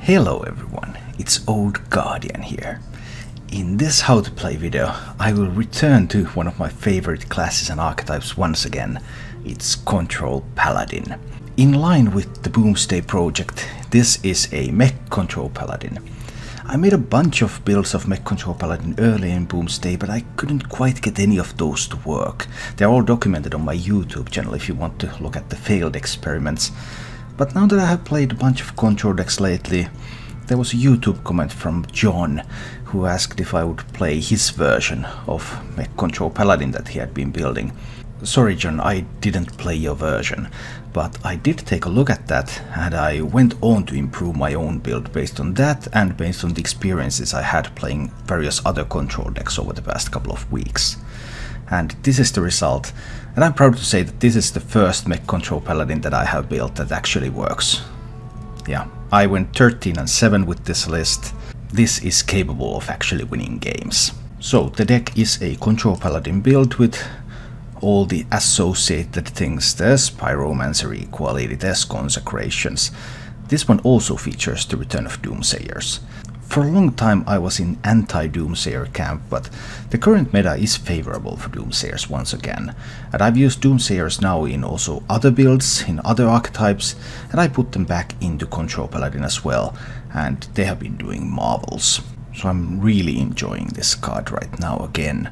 Hello everyone, it's Old Guardian here. In this how to play video, I will return to one of my favorite classes and archetypes once again. It's Control Paladin. In line with the Boomsday Project, this is a Mech Control Paladin. I made a bunch of builds of Mech Control Paladin early in Boomsday, but I couldn't quite get any of those to work. They're all documented on my YouTube channel if you want to look at the failed experiments. But now that I have played a bunch of control decks lately, there was a YouTube comment from John who asked if I would play his version of Mech Control Paladin that he had been building. Sorry John, I didn't play your version, but I did take a look at that and I went on to improve my own build based on that and based on the experiences I had playing various other control decks over the past couple of weeks. And this is the result, and I'm proud to say that this is the first Mech Control Paladin that I have built that actually works. Yeah, I went 13 and 7 with this list. This is capable of actually winning games. So the deck is a Control Paladin build with all the associated things. There's Pyromancer equality, there's Consecrations. This one also features the return of Doomsayers. For a long time I was in anti-Doomsayer camp, but the current meta is favorable for Doomsayers once again. And I've used Doomsayers now in also other builds, in other archetypes, and I put them back into Control Paladin as well, and they have been doing marvels. So I'm really enjoying this card right now again.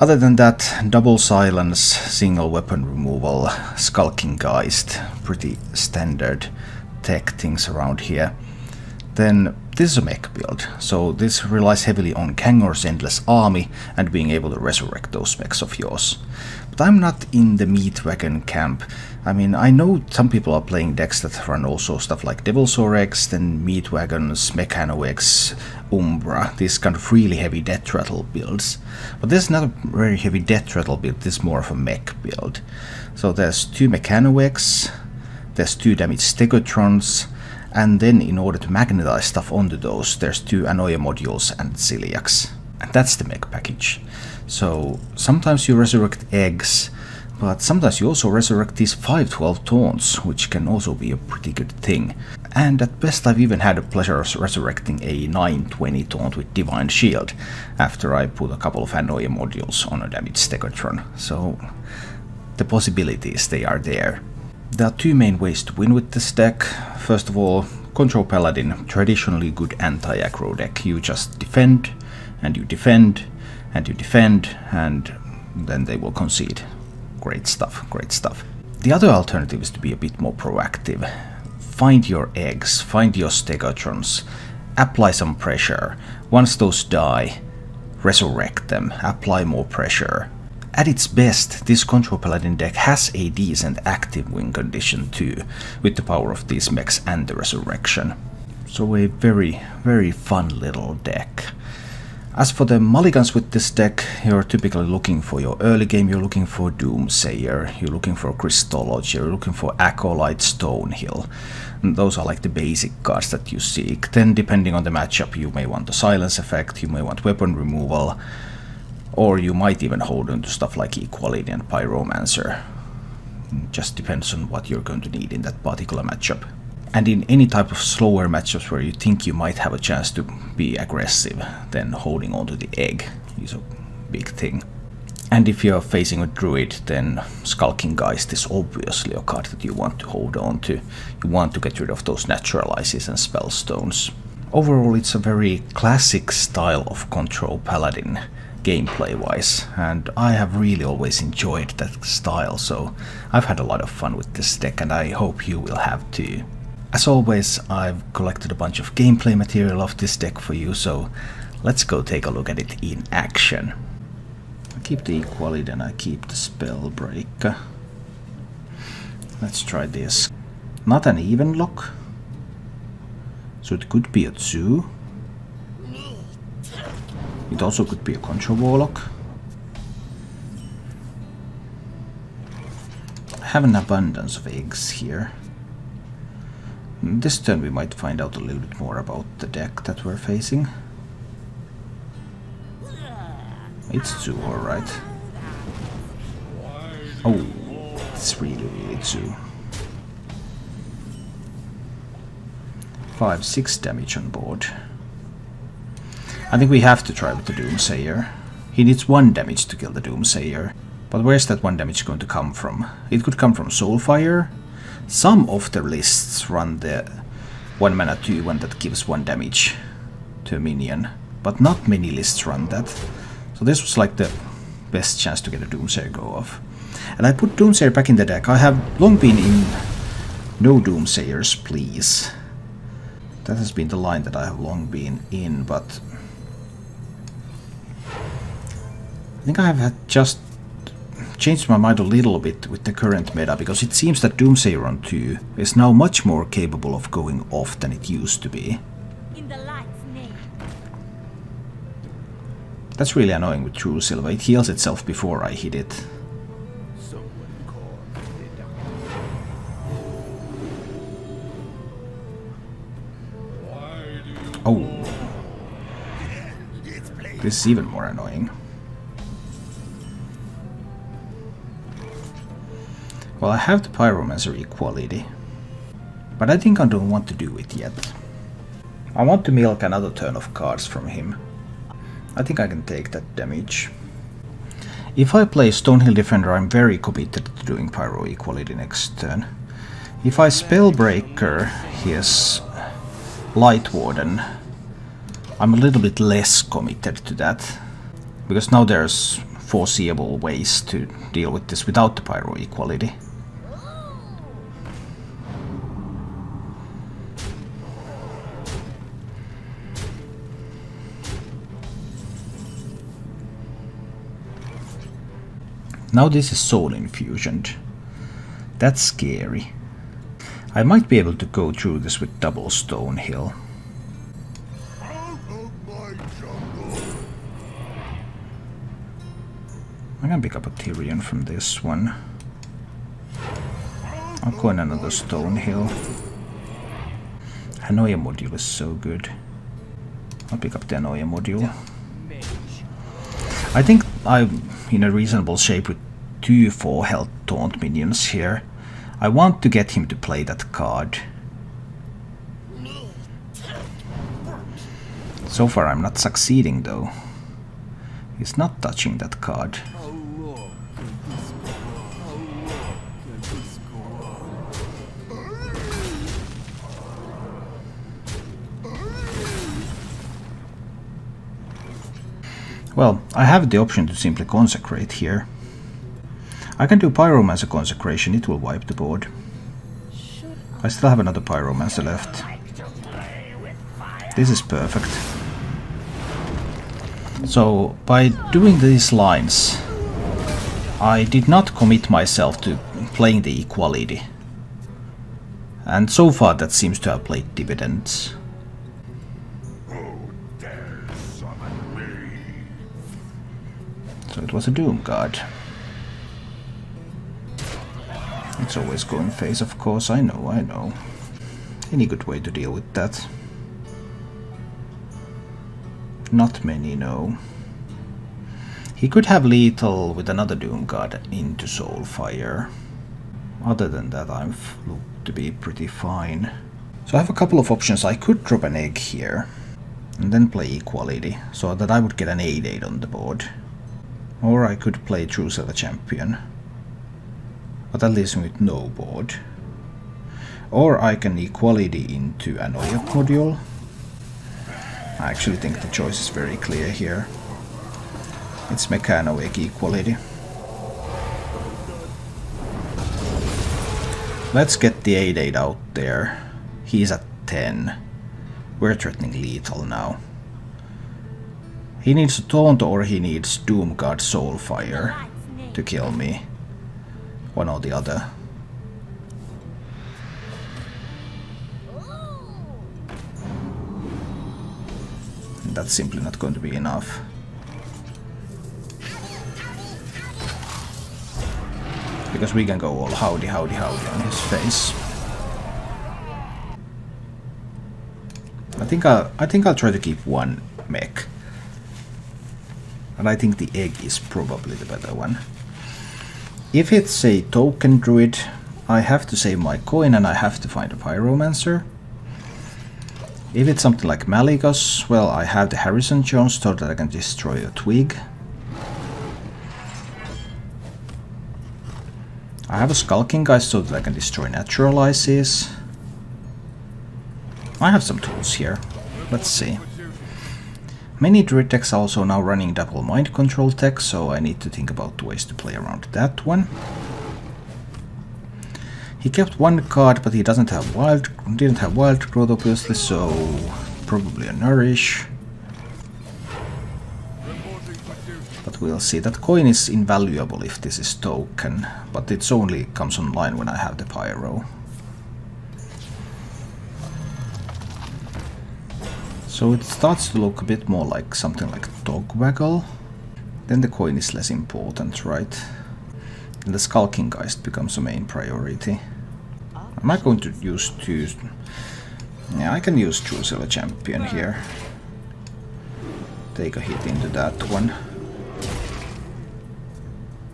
Other than that, double silence, single weapon removal, Skulking Geist, pretty standard tech things around here. Then this is a mech build, so this relies heavily on Kangor's Endless Army and being able to resurrect those mechs of yours. But I'm not in the meat wagon camp. I mean, I know some people are playing decks that run also stuff like Devilsaur X, then meat wagons, Mechano X, Umbra, these kind of really heavy death rattle builds. But this is not a very heavy death rattle build, this is more of a mech build. So there's 2 Mechano X, there's 2 damage Stegotrons, and then in order to magnetize stuff onto those, there's 2 Anoia modules and Ziliacs. And that's the mech package. So sometimes you resurrect eggs, but sometimes you also resurrect these 512 taunts, which can also be a pretty good thing. And at best I've even had the pleasure of resurrecting a 920 taunt with Divine Shield, after I put a couple of Anoia modules on a damage Stegotron. So the possibilities, they are there. There are 2 main ways to win with this deck. First of all, Control Paladin, traditionally good anti-aggro deck. You just defend, and you defend, and you defend, and then they will concede. Great stuff, great stuff. The other alternative is to be a bit more proactive. Find your eggs, find your Stegotrons, apply some pressure. Once those die, resurrect them, apply more pressure. At its best, this Control Paladin deck has a decent active win condition too, with the power of these mechs and the resurrection. So a very, very fun little deck. As for the mulligans with this deck, you're typically looking for your early game, you're looking for Doomsayer, you're looking for Christology, you're looking for Acolyte Stonehill. And those are like the basic cards that you seek. Then depending on the matchup, you may want the silence effect, you may want weapon removal, or you might even hold on to stuff like Equality and Pyromancer. It just depends on what you're going to need in that particular matchup. And in any type of slower matchups where you think you might have a chance to be aggressive, then holding on to the egg is a big thing. And if you're facing a druid, then Skulking Geist is obviously a card that you want to hold on to. You want to get rid of those naturalizes and spellstones. Overall, it's a very classic style of Control Paladin, gameplay wise, and I have really always enjoyed that style, so I've had a lot of fun with this deck and I hope you will have too. As always, I've collected a bunch of gameplay material of this deck for you, so let's go take a look at it in action. I keep the Equality and I keep the Spell Breaker. Let's try this. Not an even lock, so it could be a Zoo. It also could be a Control Warlock. I have an abundance of eggs here. This turn we might find out a little bit more about the deck that we're facing. It's Zoo, alright. Oh, it's really Zoo. 5, 6 damage on board. I think we have to try with the Doomsayer. He needs 1 damage to kill the Doomsayer. But where's that 1 damage going to come from? It could come from Soulfire. Some of the lists run the 1 mana 2-1 that gives 1 damage to a minion. But not many lists run that. So this was like the best chance to get a Doomsayer go off. And I put Doomsayer back in the deck. I have long been in no Doomsayers, please. That has been the line that I have long been in, but I think I have just changed my mind a little bit with the current meta, because it seems that Doomsayer on 2 is now much more capable of going off than it used to be. In the light's name. That's really annoying with True Silver. It heals itself before I hit it. Oh. This is even more annoying. Well, I have the Pyromancer equality, but I think I don't want to do it yet. I want to milk another turn of cards from him. I think I can take that damage. If I play Stonehill Defender, I'm very committed to doing Pyro equality next turn. If I Spellbreaker his Light Warden, I'm a little bit less committed to that, because now there's foreseeable ways to deal with this without the Pyro equality. Now this is Soul Infusioned. That's scary. I might be able to go through this with double Stonehill. I can pick up a Tyrion from this one. I'll go in another Stonehill. Hanoia module is so good. I'll pick up the Hanoia module. I think I'm in a reasonable shape with 2 4 health taunt minions here. I want to get him to play that card. So far I'm not succeeding though. He's not touching that card. Well, I have the option to simply consecrate here. I can do Pyromancer consecration, it will wipe the board. I still have another Pyromancer left. This is perfect. So, by doing these lines, I did not commit myself to playing the equality. And so far that seems to have played dividends. So it was a Doom card. It's always going face, of course, I know. Any good way to deal with that? Not many, no. He could have lethal with another Doom card into Soulfire. Other than that, I've looked to be pretty fine. So I have a couple of options. I could drop an egg here and then play equality, so that I would get an 8/8 on the board. Or I could play True Silver Champion, but that leaves me with no board. Or I can equality into Hanoia module. I actually think the choice is very clear here. It's Mech Control equality. Let's get the 8/8 out there. He's at 10. We're threatening lethal now. He needs a taunt or he needs Doomguard Soulfire to kill me. One or the other. And that's simply not going to be enough. Because we can go all howdy howdy howdy on his face. I think I'll try to keep one mech. And I think the egg is probably the better one. If it's a token druid, I have to save my coin and I have to find a Pyromancer. If it's something like Malygos, well, I have the Harrison Jones so that I can destroy a twig. I have a Skulking Geist so that I can destroy Naturalizes. I have some tools here. Let's see. Many Druid decks are also now running double Mind Control tech, so I need to think about ways to play around that one. He kept one card, but he didn't have wild growth obviously, so probably a Nourish. But we'll see. That coin is invaluable if this is token, but it only comes online when I have the Pyro. So it starts to look a bit more like something like Dogwaggle. Then the coin is less important, right? And the Skulking Geist becomes a main priority. Am I going to use two? Yeah, I can use Choose a Champion here. Take a hit into that one.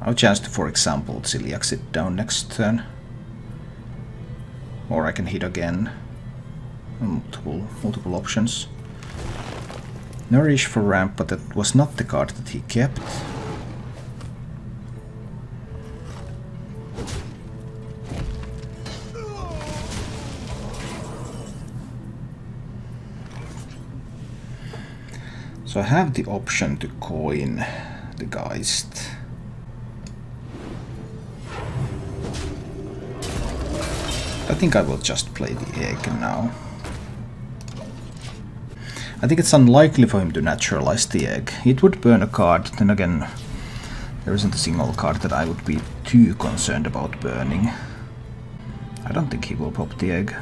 I have a chance to, for example, Zoolock it down next turn. Or I can hit again. Multiple options. Nourish for ramp, but that was not the card that he kept. So I have the option to coin the Geist. I think I will just play the egg now. I think it's unlikely for him to naturalize the egg. It would burn a card, then again, there isn't a single card that I would be too concerned about burning. I don't think he will pop the egg.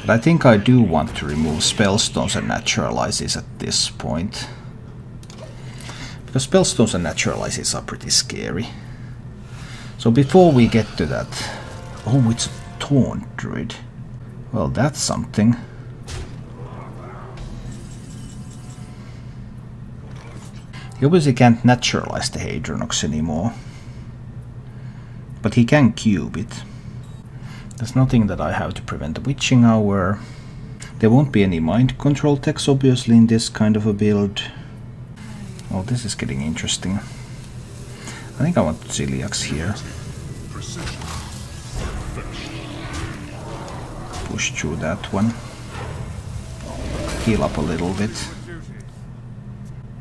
But I think I do want to remove Spellstones and Naturalizes at this point. Because Spellstones and Naturalizes are pretty scary. So before we get to that... Oh, it's a Taunt Druid. Well, that's something. He obviously can't naturalize the Hadronox anymore. But he can cube it. There's nothing that I have to prevent the Witching Hour. There won't be any mind control techs obviously in this kind of a build. Oh, this is getting interesting. I think I want Zoolock here. Push through that one. Heal up a little bit.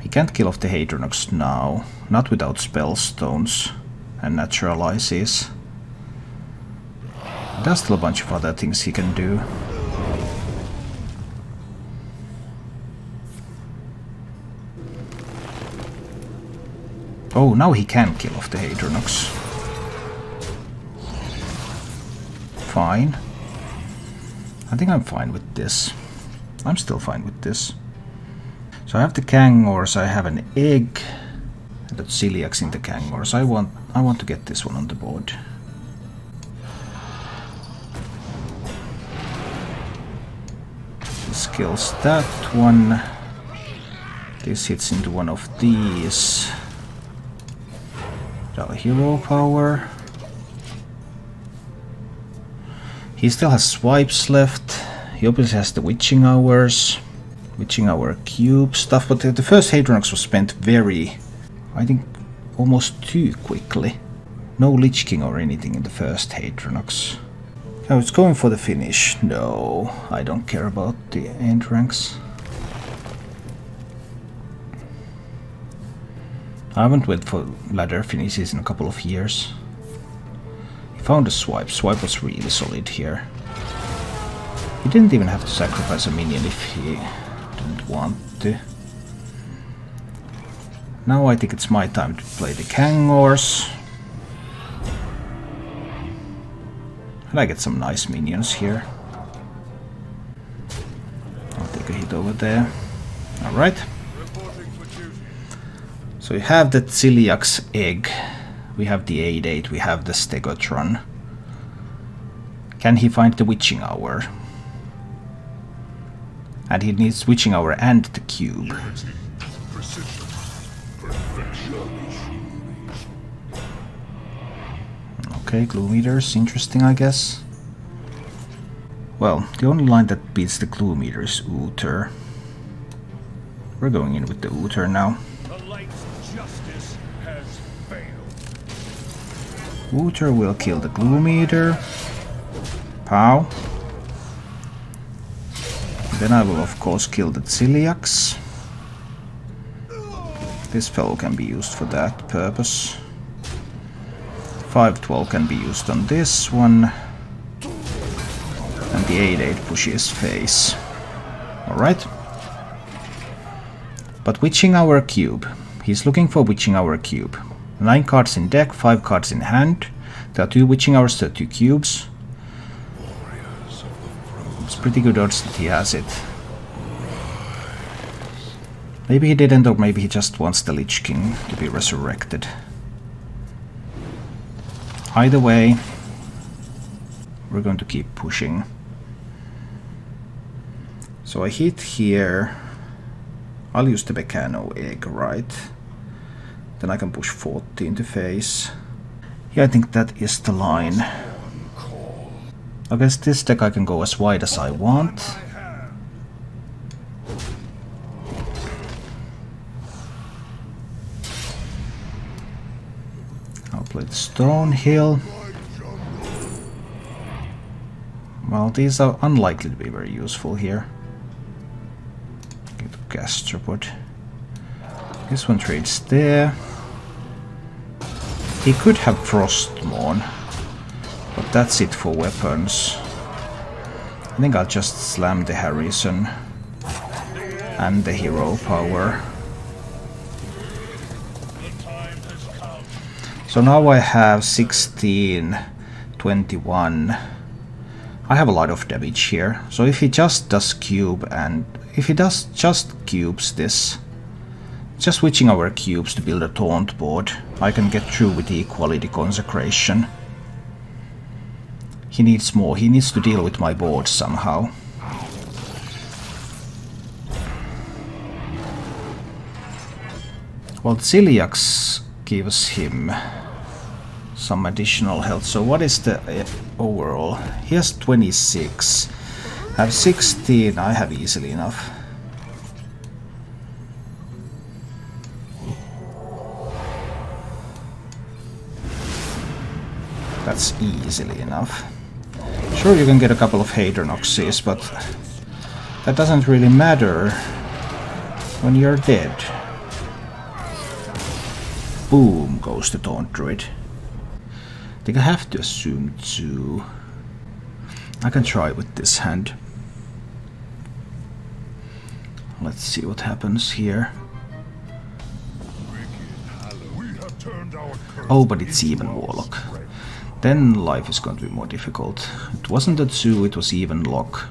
He can't kill off the Hadronox now. Not without Spellstones and Naturalizes. There's still a bunch of other things he can do. Oh, now he can kill off the Hadronox. Fine. I think I'm fine with this. I'm still fine with this. So I have the Kangors, I have an egg. That Zoolock's in the Kangors. I want to get this one on the board. Kills that one. This hits into one of these. Hero power. He still has swipes left. He obviously has the Witching Hours. Witching Hour cube stuff, but the first Hadronox was spent very, I think, almost too quickly. No Lich King or anything in the first Hadronox. Oh, it's going for the finish. No, I don't care about the end ranks. I haven't waited for ladder finishes in a couple of years. He found a swipe. Swipe was really solid here. He didn't even have to sacrifice a minion if he didn't want to. Now I think it's my time to play the Kangors. And I get some nice minions here. I'll take a hit over there. Alright. So we have the Zoolock's egg. We have the 8/8. We have the Stegotron. Can he find the Witching Hour? And he needs Witching Hour and the cube. Okay, Glue Meter's interesting, I guess. Well, the only line that beats the Glue Meter is Uther. We're going in with the Uther now. The light's justice has failed. Uther will kill the Glue Meter. Pow. Then I will of course kill the Zoolock. This fellow can be used for that purpose. 512 can be used on this one. And the 8-8 pushes face. Alright. But Witching Hour Cube. He's looking for Witching Hour Cube. 9 cards in deck, 5 cards in hand. There are 2 Witching Hours, there are 2 cubes. It's pretty good odds that he has it. Maybe he didn't, or maybe he just wants the Lich King to be resurrected. Either way, we're going to keep pushing. So I hit here. I'll use the Mechano egg, right? Then I can push 14 to face. Yeah, I think that is the line. Against this deck I can go as wide as I want. I'll play the Stone Hill. Well, these are unlikely to be very useful here. Get the Gastropod. This one trades there. He could have Frostmourne, but that's it for weapons. I think I'll just slam the Harrison and the Hero Power. So now I have 16, 21. I have a lot of damage here. So if he just does cube, and if he does just cubes this, just switching our cubes to build a taunt board, I can get through with the equality consecration. He needs more. He needs to deal with my board somehow. Well, Zoolock gives him some additional health. So what is the overall? He has 26. I have 16. I have easily enough. That's easily enough. Sure, you can get a couple of Hadronoxes, but that doesn't really matter when you're dead. Boom goes the Taunt Druid. I think I have to assume 2. I can try with this hand. Let's see what happens here. Oh, but it's even Warlock. Then life is going to be more difficult. It wasn't a Zoo, it was even Lock.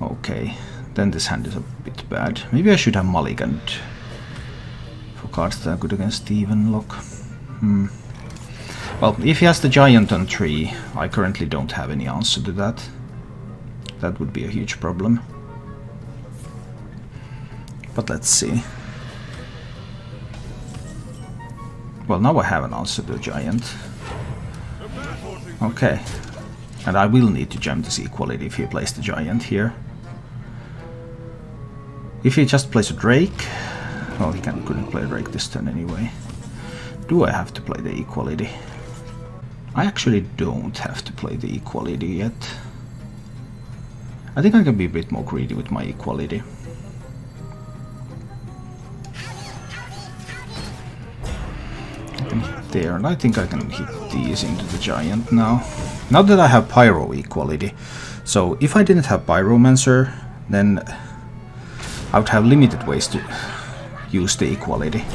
Okay, then this hand is a bit bad. Maybe I should have Mulligan for cards that are good against even Lock. Well, if he has the Giant on 3, I currently don't have any answer to that. That would be a huge problem. But let's see. Well, now I have an answer to the Giant. Okay. And I will need to jam this equality if he plays the Giant here. If he just plays a Drake... Well, he couldn't play Drake this turn anyway. Do I have to play the equality? I actually don't have to play the equality yet. I think I can be a bit more greedy with my equality. I can hit there, and I think I can hit these into the Giant now. Now that I have Pyro equality. So if I didn't have Pyromancer, then I would have limited ways to use the equality.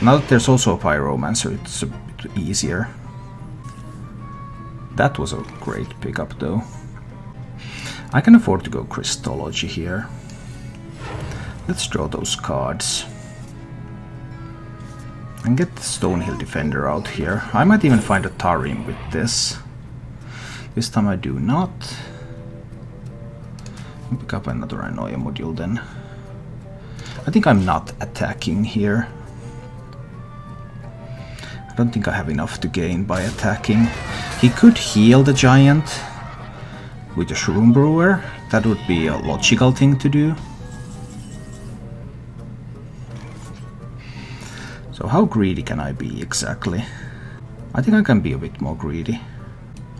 Now that there's also a Pyromancer, it's a bit easier. That was a great pickup though. I can afford to go Crystology here. Let's draw those cards. And get the Stonehill Defender out here. I might even find a Tarim with this. This time I do not. I'll pick up another Anoia module then. I think I'm not attacking here. don't think I have enough to gain by attacking. He could heal the giant with a Shroom Brewer. That would be a logical thing to do. So how greedy can I be exactly? I think I can be a bit more greedy.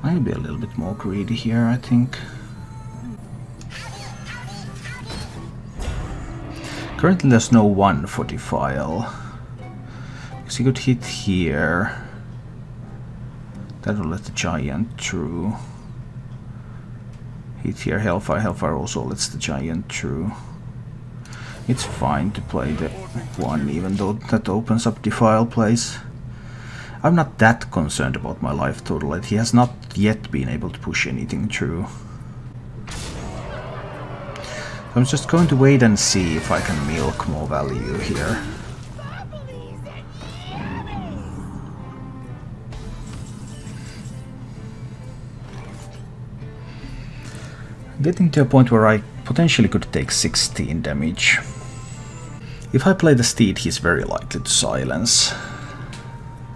I'll be a little bit more greedy here, I think. Currently there's no one for Defile. Because he could hit here. That will let the giant through. Hit here, Hellfire. Hellfire also lets the giant through. It's fine to play the one, even though that opens up Defile plays. I'm not that concerned about my life total. He has not yet been able to push anything through. I'm just going to wait and see if I can milk more value here. Getting to a point where I potentially could take 16 damage. If I play the steed, he's very likely to silence.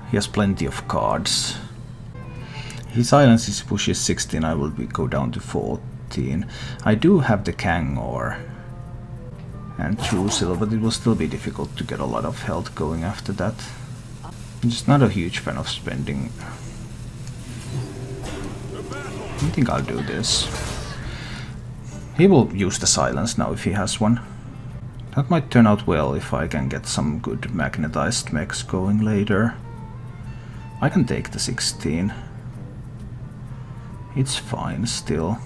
He has plenty of cards. If he silences, pushes 16, I will go down to 14. I do have the Kangor and True Silver, but it will still be difficult to get a lot of health going after that. I'm just not a huge fan of spending. I think I'll do this. He will use the silence now if he has one. That might turn out well if I can get some good magnetized mechs going later. I can take the 16. It's fine still.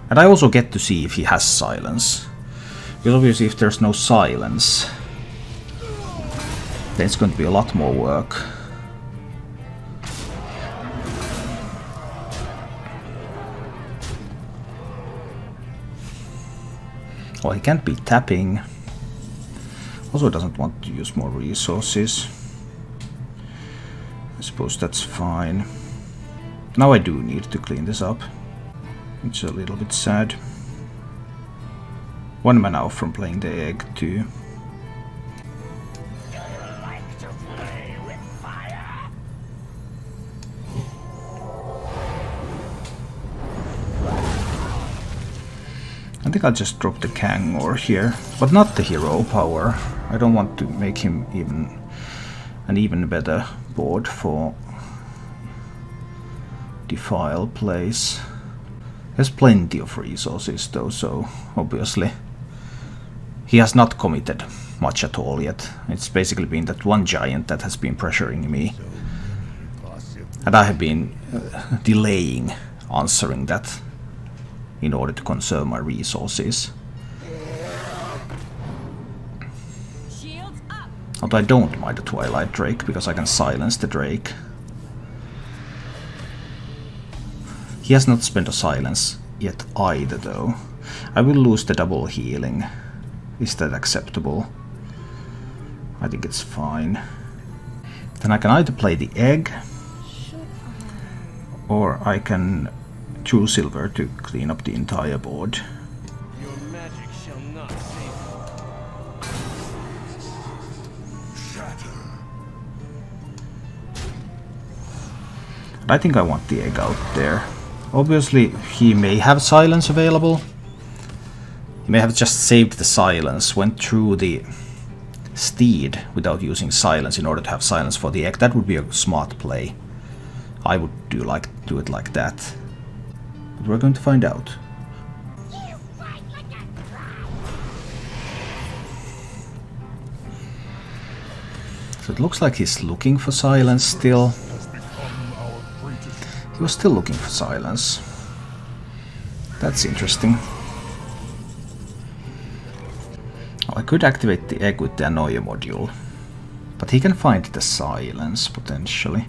And I also get to see if he has silence. Because obviously if there's no silence, then it's going to be a lot more work. Well, he can't be tapping. Also doesn't want to use more resources. I suppose that's fine. Now I do need to clean this up. It's a little bit sad. 1 mana off from playing the egg too. I think I'll just drop the Kangor here, but not the hero power. I don't want to make him an even better board for Defile plays. There's plenty of resources though, so obviously he has not committed much at all yet. It's basically been that one giant that has been pressuring me, and I have been delaying answering that in order to conserve my resources. Although I don't mind the Twilight Drake, because I can silence the Drake. He has not spent a silence yet either though. I will lose the double healing. Is that acceptable? I think it's fine. Then I can either play the egg, or I can True Silver to clean up the entire board. Your magic shall not save you. I think I want the egg out there. Obviously, he may have silence available. He may have just saved the silence, went through the steed without using silence in order to have silence for the egg. That would be a smart play. I would do it like that. But we're going to find out. So it looks like he's looking for silence still. He was still looking for silence. That's interesting. Well, I could activate the egg with the Annoy module, but he can find the silence potentially.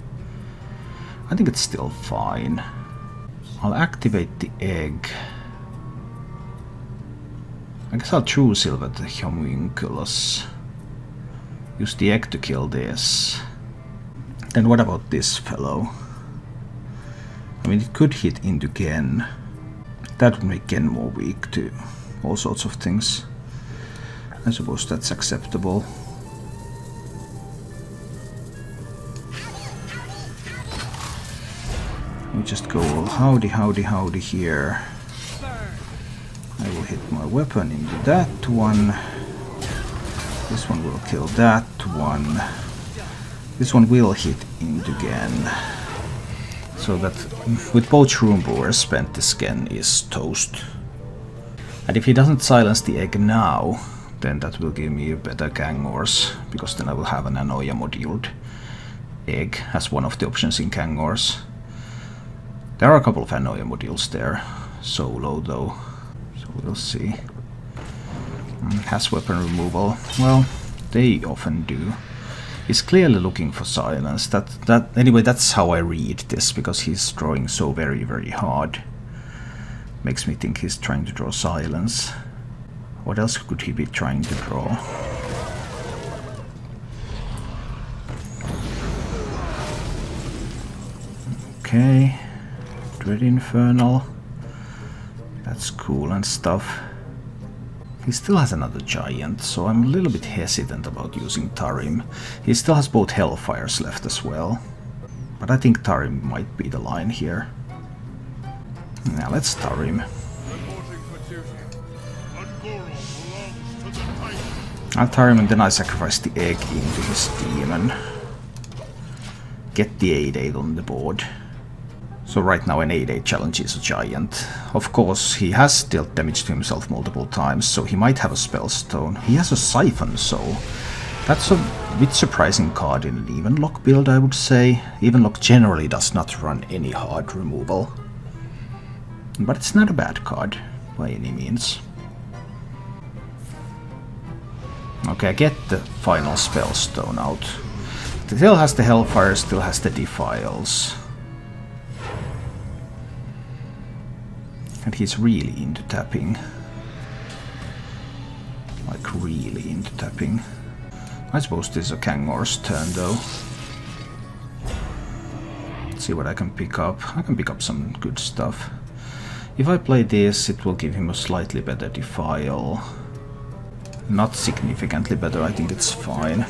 I think it's still fine. I'll activate the egg. I guess I'll True Silver the homunculus. Use the egg to kill this. Then what about this fellow? I mean, it could hit into Gen. That would make Gen more weak to all sorts of things. I suppose that's acceptable. me just go howdy, howdy, howdy here. I will hit my weapon into that one. This one will kill that one. This one will hit into again. So that with both Shroom Brewers spent, this Gen is toast. And if he doesn't silence the egg now, then that will give me a better Kangors, because then I will have an Anoia moduled egg as one of the options in Kangors. There are a couple of Anoia modules there, solo though, so we'll see. Has weapon removal. Well, they often do. He's clearly looking for silence. Anyway, that's how I read this, because he's drawing so very, very hard. Makes me think he's trying to draw silence. What else could he be trying to draw? Okay, Dread Infernal. That's cool and stuff. He still has another giant, so I'm a little bit hesitant about using Tarim. He still has both Hellfires left as well. But I think Tarim might be the line here. Now let's Tarim. I'll Tarim and then I sacrifice the egg into his demon. Get the 8/8 on the board. So right now an 8/8 challenge is a giant. Of course, he has dealt damage to himself multiple times, so he might have a Spellstone. He has a Siphon, so that's a bit surprising card in an Evenlock build, I would say. Evenlock generally does not run any hard removal. But it's not a bad card, by any means. Okay, I get the final Spellstone out. It still has the Hellfire, still has the Defiles. And he's really into tapping. Like really into tapping. I suppose this is a Kangor's turn though. Let's see what I can pick up. I can pick up some good stuff. If I play this, it will give him a slightly better Defile. Not significantly better, I think it's fine.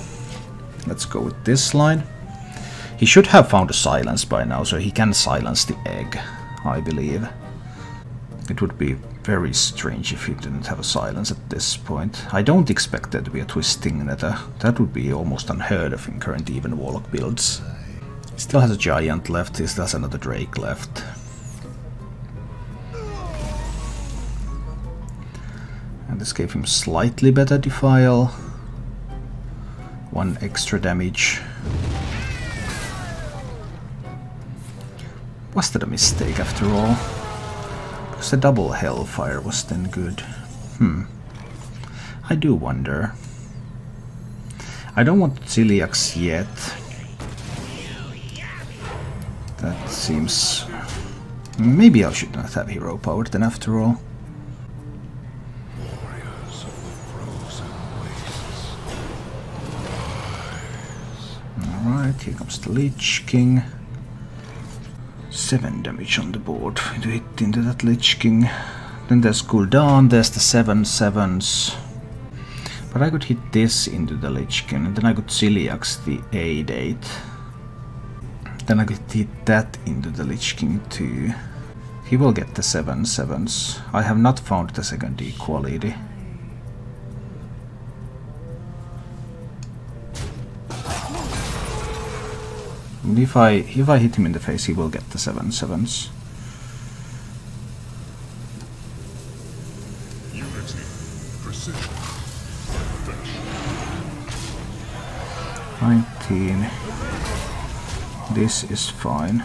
Let's go with this line. He should have found a silence by now, so he can silence the egg, I believe. It would be very strange if he didn't have a silence at this point. I don't expect there to be a twisting Netta. That would be almost unheard of in current even Warlock builds. He still has a giant left, he still has another Drake left. And this gave him slightly better Defile. 1 extra damage. Was that a mistake after all? Because the double Hellfire was then good. I do wonder. I don't want Zoolock yet. That seems... Maybe I should not have hero power then after all. Alright, here comes the Lich King. 7 damage on the board to hit into that Lich King. Then there's Gul'dan, there's the 7/7s. But I could hit this into the Lich King, and then I could Zoolock the 8/8. Then I could hit that into the Lich King too. He will get the 7/7s. I have not found the second equality. And if I hit him in the face, he will get the 7/7s. Unity, precision, 19. This is fine.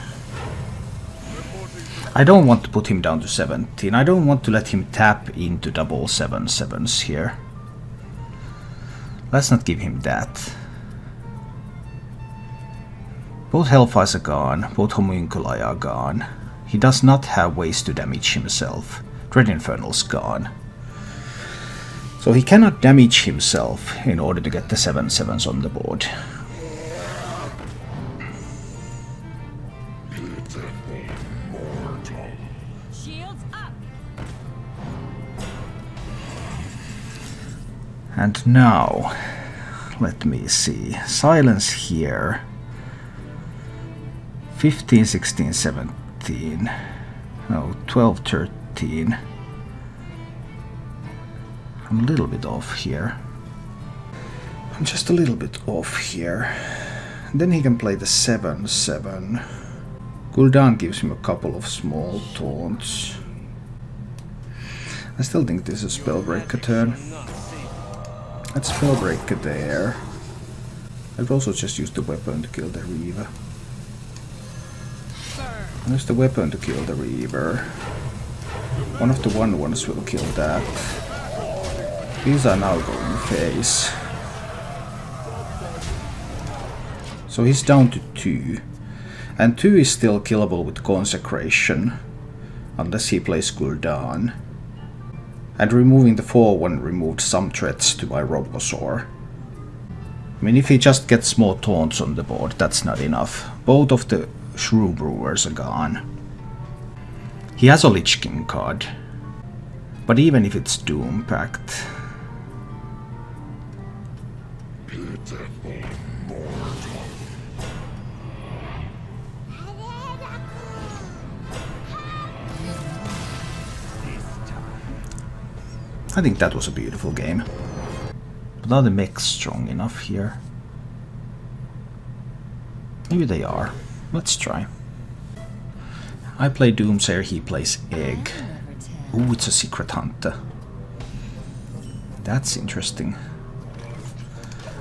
I don't want to put him down to 17. I don't want to let him tap into double 7/7s here. Let's not give him that. Both Hellfires are gone, both Homunculi are gone. He does not have ways to damage himself. Dread Infernal's gone. So he cannot damage himself in order to get the 7/7s on the board. Shields up. And now, let me see. Silence here. 15, 16, 17. 13. No, 12, 13. I'm a little bit off here. I'm just a little bit off here. Then he can play the 7/7. Gul'dan gives him a couple of small taunts. I still think this is a Spellbreaker turn. Let's Spellbreaker there. I could also just use the weapon to kill the Reaver. Use the weapon to kill the Reaver. One of the 1/1s will kill that. These are now going phase. So he's down to 2. And 2 is still killable with Consecration. Unless he plays Gul'dan. And removing the 4/1 removed some threats to my Robosaur. I mean, if he just gets more taunts on the board, that's not enough. Both of the Shrew Brewers are gone. He has a Lich King card. But even if it's Doom Pact... I think that was a beautiful game. But are the mechs strong enough here? Maybe they are. Let's try. I play Doomsayer, he plays Egg. Ooh, it's a Secret Hunter. That's interesting.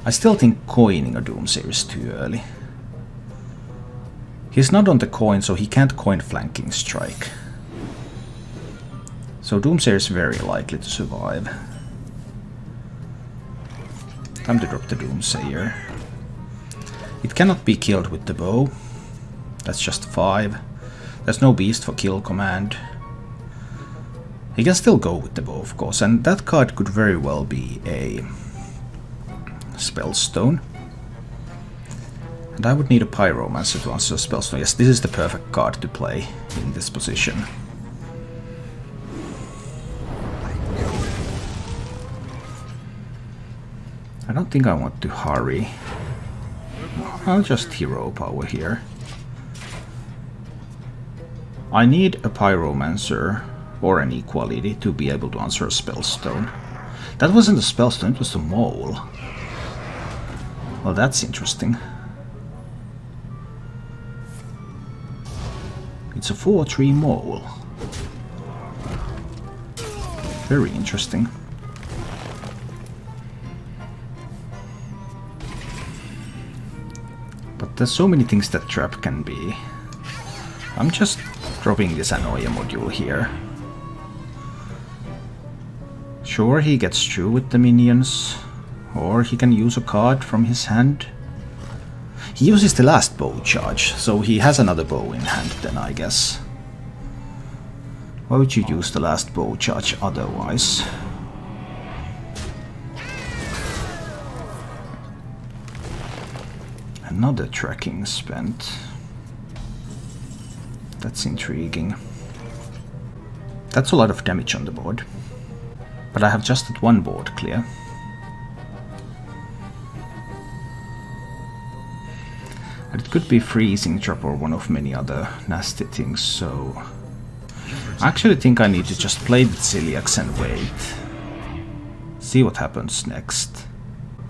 I still think coining a Doomsayer is too early. He's not on the coin, so he can't coin Flanking Strike. So Doomsayer is very likely to survive. Time to drop the Doomsayer. It cannot be killed with the bow. That's just 5. There's no beast for kill command. He can still go with the bow, of course, and that card could very well be a Spellstone. And I would need a Pyromancer to answer a Spellstone. Yes, this is the perfect card to play in this position. I don't think I want to hurry. I'll just hero power here. I need a Pyromancer or an Equality to be able to answer a Spellstone. That wasn't a Spellstone, it was a Mole. Well, that's interesting. It's a 4/3 Mole. Very interesting. But there's so many things that trap can be. I'm just dropping this Anoia module here. Sure, he gets through with the minions, or he can use a card from his hand. He uses the last bow charge, so he has another bow in hand then, I guess. Why would you use the last bow charge otherwise? Another tracking spent. That's intriguing. That's a lot of damage on the board. But I have just that one board clear. And it could be Freezing Trap or one of many other nasty things, so... I actually think I need to just play the Ziliax and wait. See what happens next.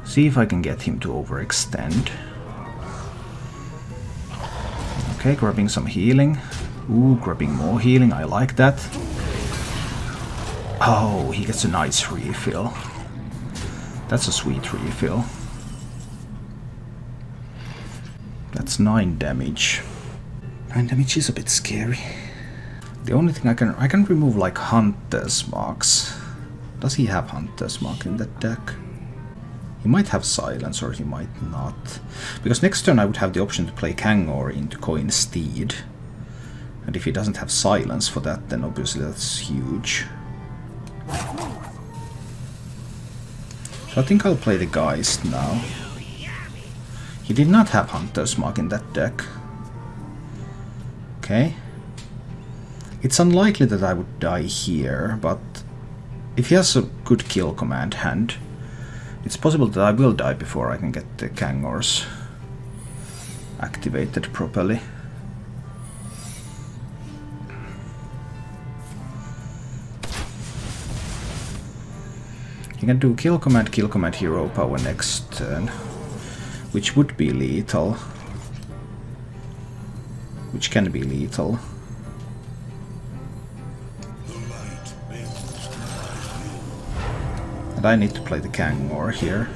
See if I can get him to overextend. Okay, grabbing some healing. Ooh, grabbing more healing, I like that. Oh, he gets a nice refill. That's a sweet refill. That's 9 damage. 9 damage is a bit scary. The only thing I can remove like Hunter's Marks. Does he have Hunter's Mark in that deck? He might have Silence or he might not. Because next turn I would have the option to play Kangor into coin Steed. And if he doesn't have Silence for that, then obviously that's huge. So I think I'll play the Geist now. He did not have Hunter's Mark in that deck. Okay. It's unlikely that I would die here, but if he has a good kill command hand, it's possible that I will die before I can get the Kangors activated properly. He can do kill command, hero power next turn, which would be lethal. Which can be lethal. And I need to play the gKggAMKigHcA here.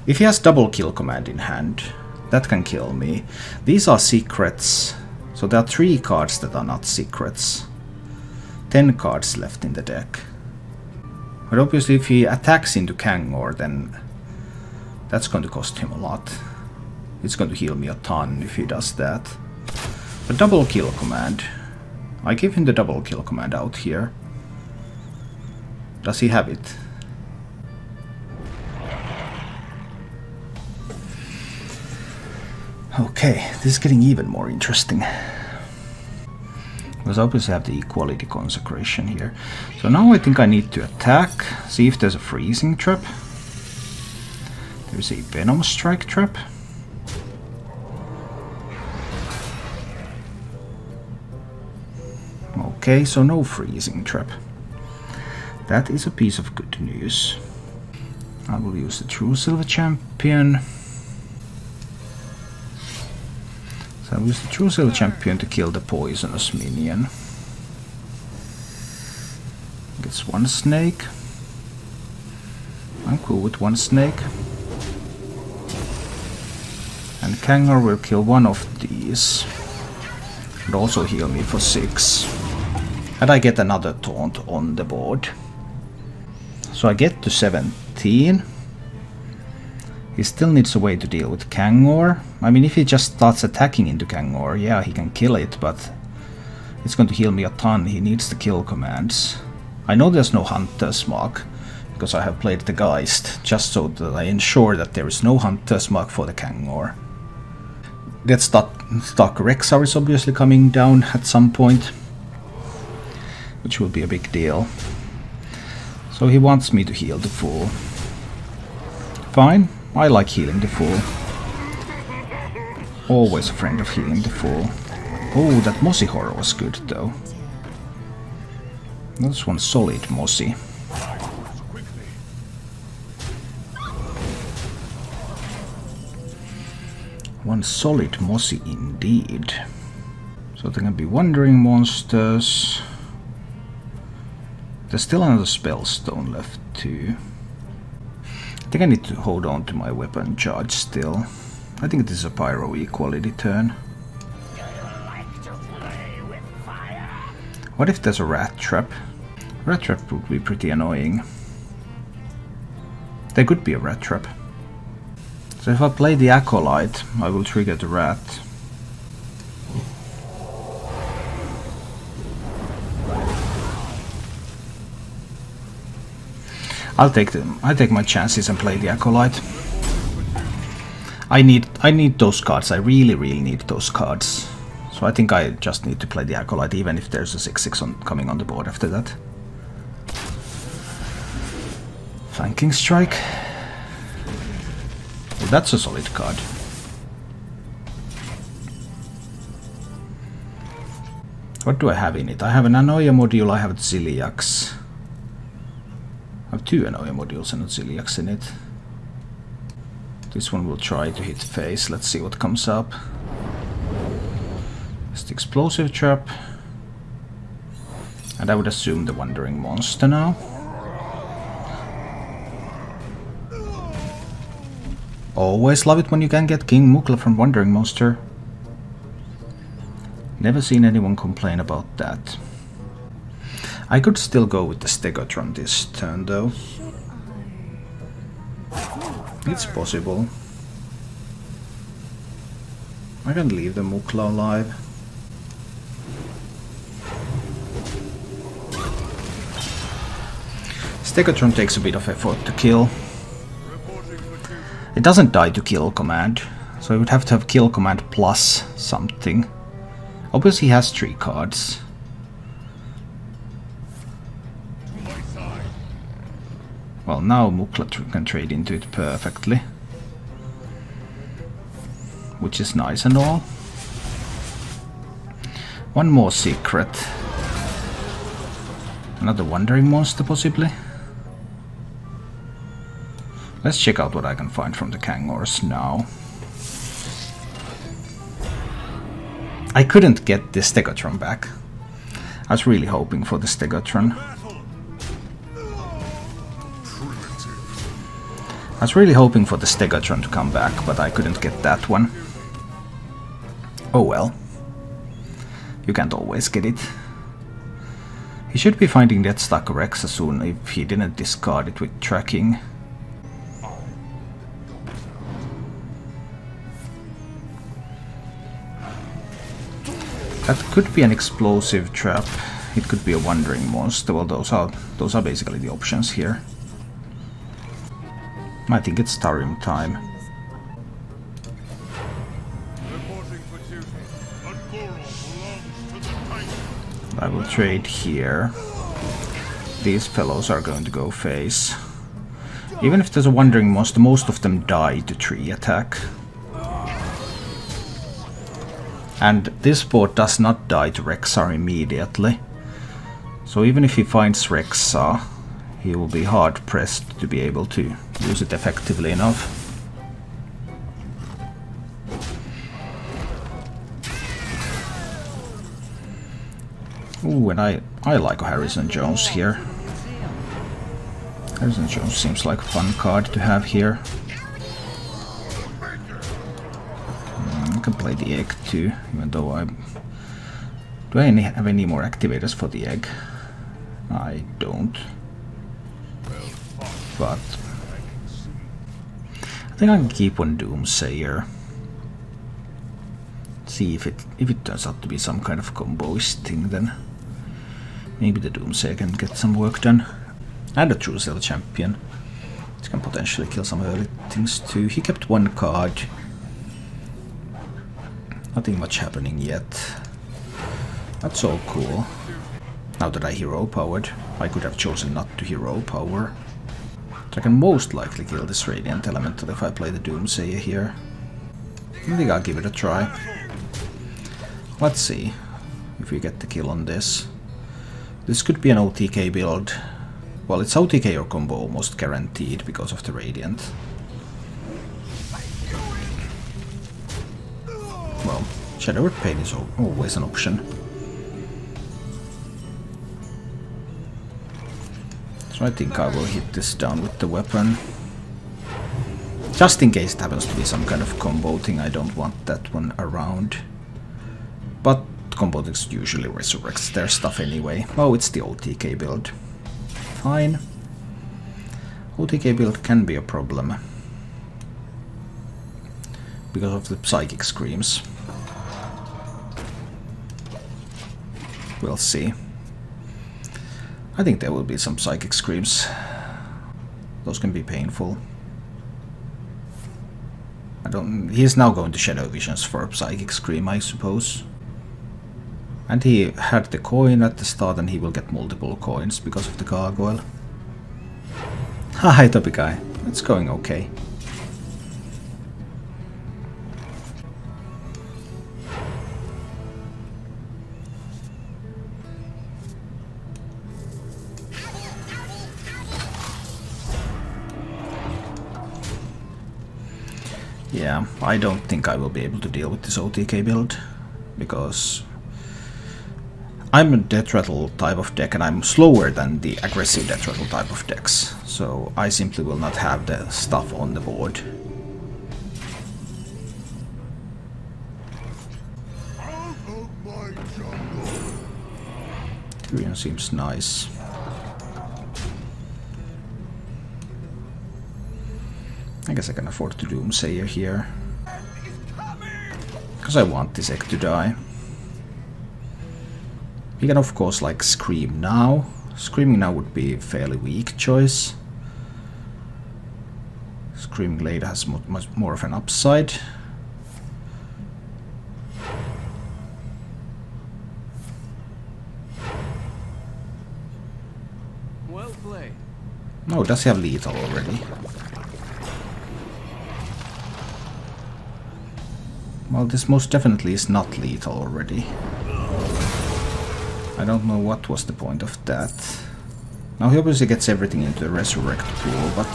If he has double kill command in hand, that can kill me. These are secrets, so there are 3 cards that are not secrets. 10 cards left in the deck. But obviously if he attacks into gKggAMKigHcA, then that's going to cost him a lot. It's going to heal me a ton if he does that. But double kill command. I give him the double kill command out here. Does he have it? Okay, this is getting even more interesting. Because I obviously have the equality consecration here. So now I think I need to attack, see if there's a freezing trap. There's a venom strike trap. Okay, so no freezing trap. That is a piece of good news. I will use the True Silver Champion. So I will use the True Silver Champion to kill the poisonous minion. Gets 1 snake. I'm cool with 1 snake. And gKggAMKigHcA will kill 1 of these. And also heal me for 6. And I get another taunt on the board. So I get to 17. He still needs a way to deal with gKggAMKigHcA. I mean, if he just starts attacking into gKggAMKigHcA, yeah, he can kill it, but it's going to heal me a ton. He needs the kill commands. I know there's no Hunter's Mark, because I have played the Geist, just so that I ensure that there is no Hunter's Mark for the gKggAMKigHcA. That Stark Rexar is obviously coming down at some point, which will be a big deal. So he wants me to heal the Fool. Fine, I like healing the Fool. Always a friend of healing the Fool. Oh, that Mossy Horror was good though. That's one solid Mossy. One solid Mossy indeed. So there can be Wandering Monsters. There's still another Spellstone left too. I think I need to hold on to my weapon charge still. I think this is a Pyro equality turn. What if there's a Rat Trap? Rat Trap would be pretty annoying. There could be a Rat Trap. So if I play the Acolyte, I will trigger the Rat. I take my chances and play the Acolyte. I need those cards. I really need those cards. So I think I just need to play the Acolyte, even if there's a 6/6 coming on the board after that. Flanking Strike. Well, that's a solid card. What do I have in it? I have an Anoia module, I have Zoolock. I have 2 Anoia modules and a Zoolock in it. This one will try to hit face. Let's see what comes up. It's the Explosive Trap. And I would assume the Wandering Monster now. Always love it when you can get King Mukla from Wandering Monster. Never seen anyone complain about that. I could still go with the Stegatron this turn though. It's possible. I can leave the Mukla alive. Stegatron takes a bit of effort to kill. It doesn't die to kill command, so I would have to have kill command plus something. Obviously he has 3 cards. Well, now Mukla can trade into it perfectly. Which is nice and all. One more secret. Another Wandering Monster possibly. Let's check out what I can find from the Kangors now. I couldn't get the Stegatron back. I was really hoping for the Stegatron. I was really hoping for the Stegatron to come back, but I couldn't get that one. Oh well. You can't always get it. He should be finding that Stachyrexia soon if he didn't discard it with tracking. That could be an explosive trap. It could be a wandering monster. Well, those are basically the options here. I think it's Tarim time. I will trade here. These fellows are going to go face. Even if there's a wandering monster, most of them die to 3 attack. And this board does not die to Rexxar immediately. So even if he finds Rexxar, he will be hard pressed to be able to use it effectively enough. Ooh, and I like Harrison Jones here. Harrison Jones seems like a fun card to have here. I can play the egg too, even though do I have any more activators for the egg? I don't. But I think I can keep one Doomsayer. See if it turns out to be some kind of comboist thing, then maybe the Doomsayer can get some work done. And a True Cell Champion, which can potentially kill some early things too. He kept one card. Nothing much happening yet. That's all cool. Now that I hero powered, I could have chosen not to hero power. So I can most likely kill this Radiant Elemental if I play the Doomsayer here. I think I'll give it a try. Let's see if we get the kill on this. This could be an OTK build. Well, it's OTK or combo almost guaranteed because of the Radiant. Well, Shadow Word Pain is always an option. So I think I will hit this down with the weapon. Just in case it happens to be some kind of combo thing, I don't want that one around. But combo things usually resurrects their stuff anyway. Oh, it's the OTK build. Fine. OTK build can be a problem because of the psychic screams. We'll see. I think there will be some psychic screams. Those can be painful. He's now going to Shadow Visions for a psychic scream, I suppose. And he had the coin at the start, and he will get multiple coins because of the gargoyle. Hi, Topic Guy. It's going okay. Yeah, I don't think I will be able to deal with this OTK build, because I'm a Death Rattle type of deck and I'm slower than the aggressive Death Rattle type of decks, so I simply will not have the stuff on the board. Tyrion seems nice. I guess I can afford to Doomsayer here, because I want this egg to die. He can of course like Scream now. Screaming now would be a fairly weak choice. Screaming later has much more of an upside. Well played. Oh, does he have lethal already? Well, this most definitely is not lethal already. I don't know what was the point of that. Now he obviously gets everything into the resurrect pool, but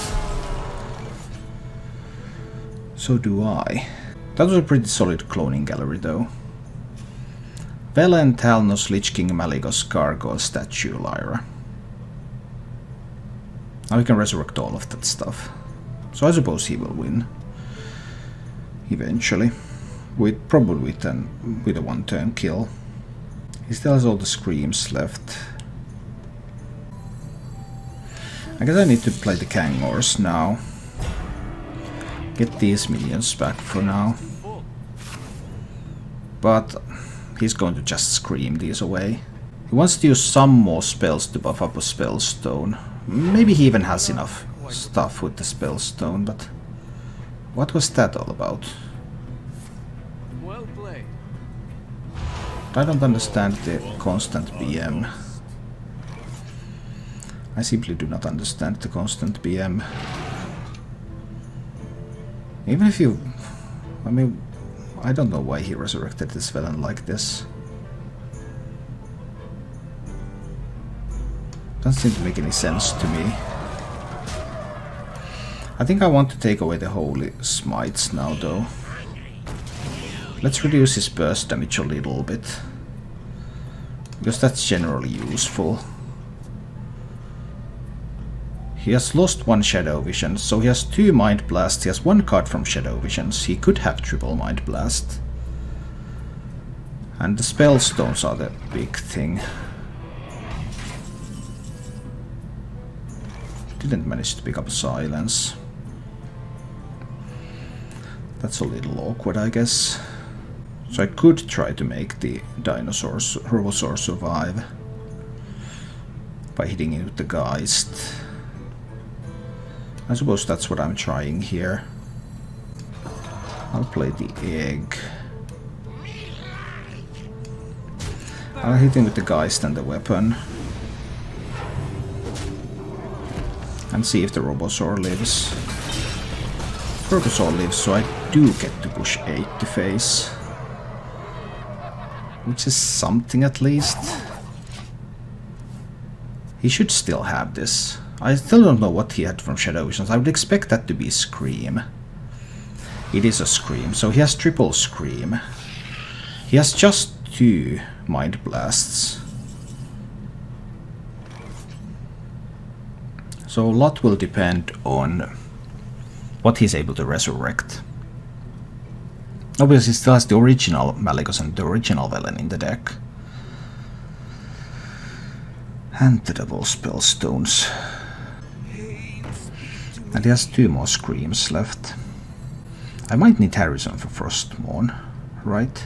So do I. That was a pretty solid cloning gallery though. Velen, Talnos, Lich King, Maligos, Gargoyle, Statue, Lyra. Now we can resurrect all of that stuff. So I suppose he will win. Eventually. Probably with a one-turn kill. He still has all the screams left. I guess I need to play the Kangors now. Get these minions back for now. But he's going to just scream these away. He wants to use some more spells to buff up a spellstone. Maybe he even has enough stuff with the spellstone, but what was that all about? Well played. I don't understand the constant BM. I simply do not understand the constant BM. Even if you... I mean, I don't know why he resurrected this villain like this. Doesn't seem to make any sense to me. I think I want to take away the Holy Smites now though. Let's reduce his burst damage a little bit. Because that's generally useful. He has lost one Shadow Vision, so he has 2 Mind Blasts, he has 1 card from Shadow Visions. He could have triple Mind Blast. And the Spellstones are the big thing. Didn't manage to pick up Silence. That's a little awkward, I guess. So I could try to make the Robosaur survive by hitting it with the Geist. I suppose that's what I'm trying here. I'll play the egg. I'll hit him with the Geist and the weapon. And see if the Robosaur lives. Robosaur lives, so I do get to push 8 to face. Which is something at least. He should still have this. I still don't know what he had from Shadow Visions. I would expect that to be Scream. It is a Scream, so he has triple Scream. He has just 2 Mind Blasts. So a lot will depend on what he's able to resurrect. Obviously he still has the original Maligos and the original Velen in the deck. And the double Spellstones. And he has 2 more Screams left. I might need Harrison for Frostmourne, right?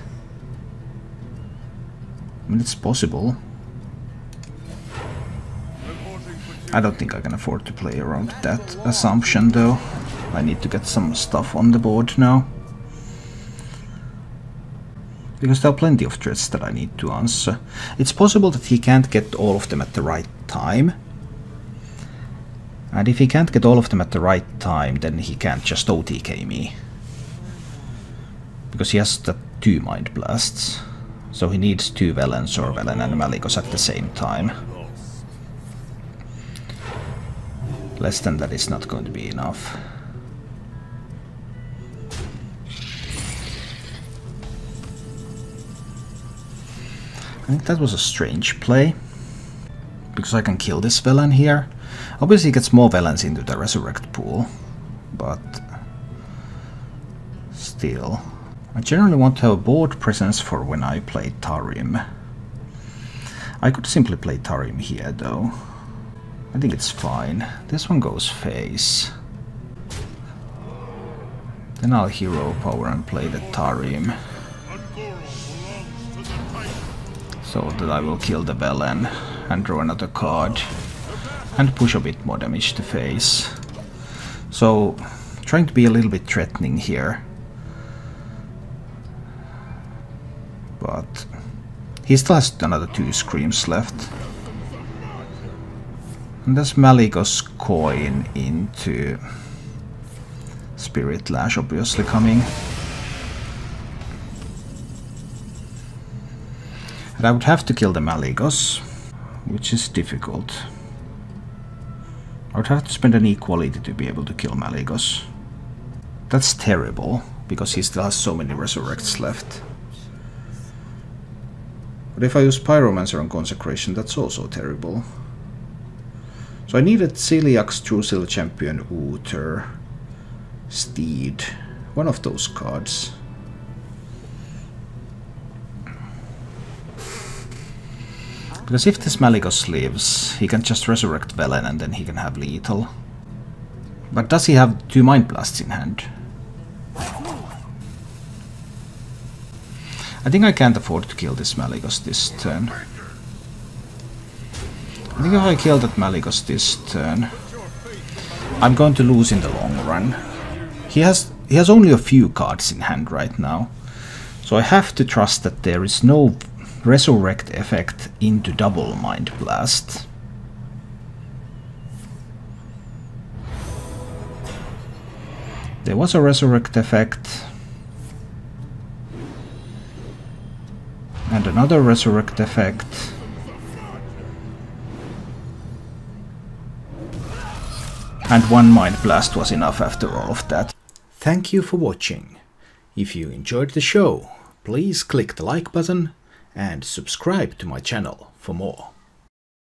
I mean, it's possible. I don't think I can afford to play around that assumption though. I need to get some stuff on the board now. Because there are plenty of threats that I need to answer. It's possible that he can't get all of them at the right time. And if he can't get all of them at the right time, then he can't just OTK me. Because he has the 2 Mind Blasts. So he needs 2 Velens or Velen and Maligos at the same time. Less than that is not going to be enough. I think that was a strange play. Because I can kill this Velen here. Obviously he gets more Velens into the Resurrect pool. But still. I generally want to have a board presence for when I play Tarim. I could simply play Tarim here though. I think it's fine. This one goes face. Then I'll hero power and play the Tarim. So that I will kill the Velen and draw another card. And push a bit more damage to face. So, trying to be a little bit threatening here. But he still has another 2 Screams left. And there's Maligos coin into Spirit Lash obviously coming. And I would have to kill the Maligos, which is difficult. I would have to spend an equality to be able to kill Maligos. That's terrible, because he still has so many resurrects left. But if I use Pyromancer on Consecration, that's also terrible. So I needed Celiax, Trusil Champion, Uther, Steed, one of those cards. Because if this Malygos lives, he can just resurrect Velen and then he can have lethal. But does he have 2 Mind Blasts in hand? I think I can't afford to kill this Malygos this turn. I think if I kill that Malygos this turn, I'm going to lose in the long run. He has only a few cards in hand right now, so I have to trust that there is no resurrect effect into double Mind Blast. There was a resurrect effect. And another resurrect effect. And 1 Mind Blast was enough after all of that. Thank you for watching. If you enjoyed the show, please click the like button and subscribe to my channel for more.